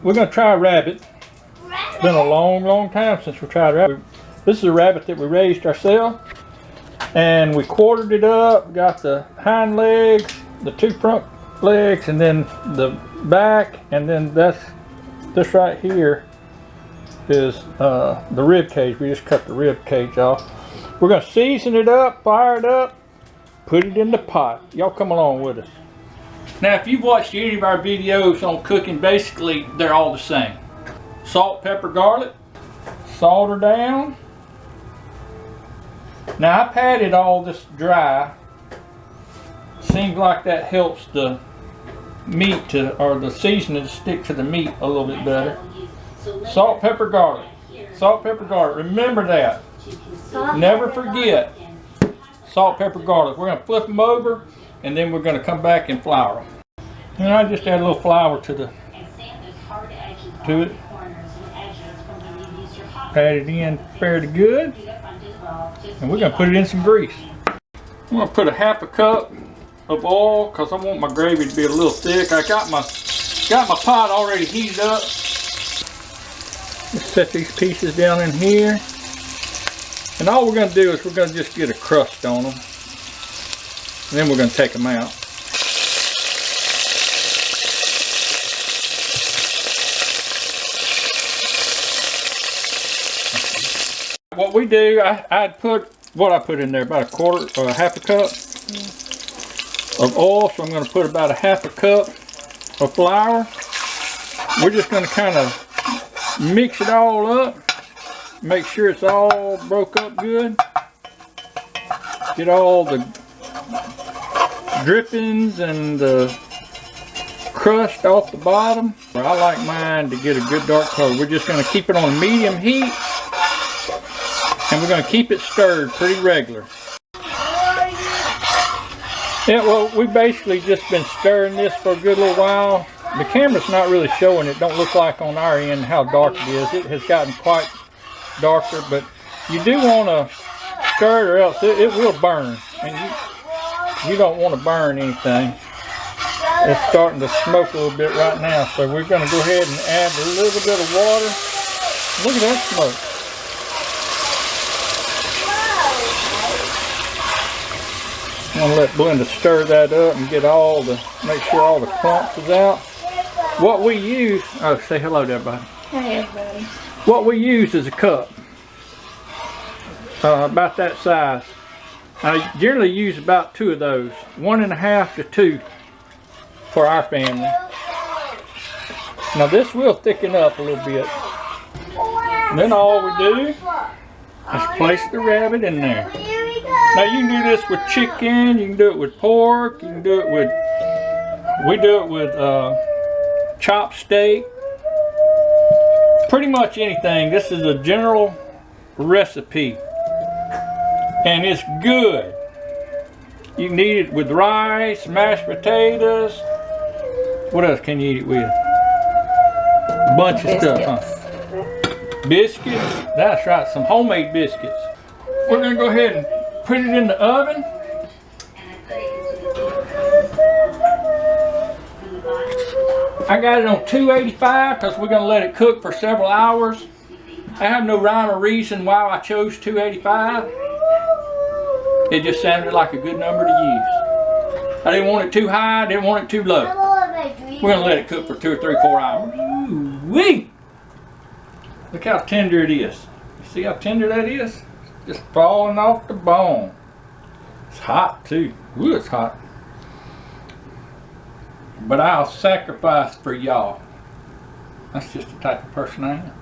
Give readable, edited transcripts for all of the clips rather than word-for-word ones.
we're gonna try a rabbit. It's been a long time since we tried rabbit. This is a rabbit that we raised ourselves, and we quartered it up. Got the hind legs, the two front legs, and then the back, and then this right here is the rib cage. We just cut the rib cage off. We're gonna season it up, fire it up, put it in the pot. Y'all come along with us. Now, if you've watched any of our videos on cooking, basically they're all the same. Salt, pepper, garlic, salt her down. Now, I patted all this dry. Seems like that helps the meat or the seasoning to stick to the meat a little bit better. Salt, pepper, garlic. Salt, pepper, garlic. Remember that. Never forget. Salt, pepper, garlic. We're going to flip them over, and then we're going to come back and flour them. And I just add a little flour to it. Pat it in fairly good. And we're going to put it in some grease. I'm going to put a half a cup of oil because I want my gravy to be a little thick. I got my pot already heated up. Let's set these pieces down in here. And all we're going to do is we're going to just get a crust on them. And then we're going to take them out. What we do, I'd put what I put in there, about a quarter or a half a cup of oil. So I'm going to put about a half a cup of flour. We're just going to kind of mix it all up. Make sure it's all broke up good. Get all the drippings and the crust off the bottom. I like mine to get a good dark color. We're just going to keep it on medium heat. And we're going to keep it stirred pretty regular. Yeah, well, we've basically just been stirring this for a good little while. The camera's not really showing it. Don't look like on our end how dark it is. It has gotten quite darker, but you do want to stir it or else it will burn. And you don't want to burn anything. It's starting to smoke a little bit right now, so we're going to go ahead and add a little bit of water. Look at that smoke. I'm going to let Blinda stir that up and get make sure all the clumps is out. What we use, oh, say hello to everybody. Hey everybody. What we use is a cup, about that size. I generally use about 2 of those, 1.5 to 2 for our family. Now this will thicken up a little bit. And then all we do is place the rabbit in there. Now you can do this with chicken, you can do it with pork, you can do it with, we do it with chopped steak. Pretty much anything. This is a general recipe. And it's good. You can eat it with rice, mashed potatoes. What else can you eat it with? A bunch of stuff, huh? Biscuits. That's right, some homemade biscuits. We're going to go ahead and put it in the oven. I got it on 285 because we're going to let it cook for several hours. I have no rhyme or reason why I chose 285. It just sounded like a good number to use. I didn't want it too high, I didn't want it too low. We're going to let it cook for 2 or 3 or 4 hours. Ooh-wee! Look how tender it is. You see how tender that is? Just falling off the bone. It's hot too. Ooh, it's hot. But I'll sacrifice for y'all. That's just the type of person I am.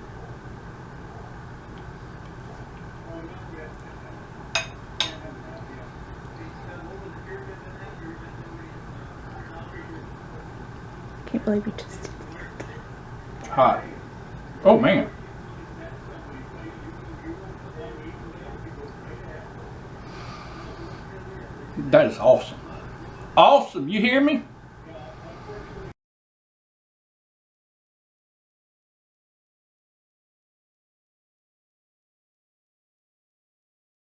Can't believe you just did that. It's hot. Oh man. That is awesome. Awesome, you hear me?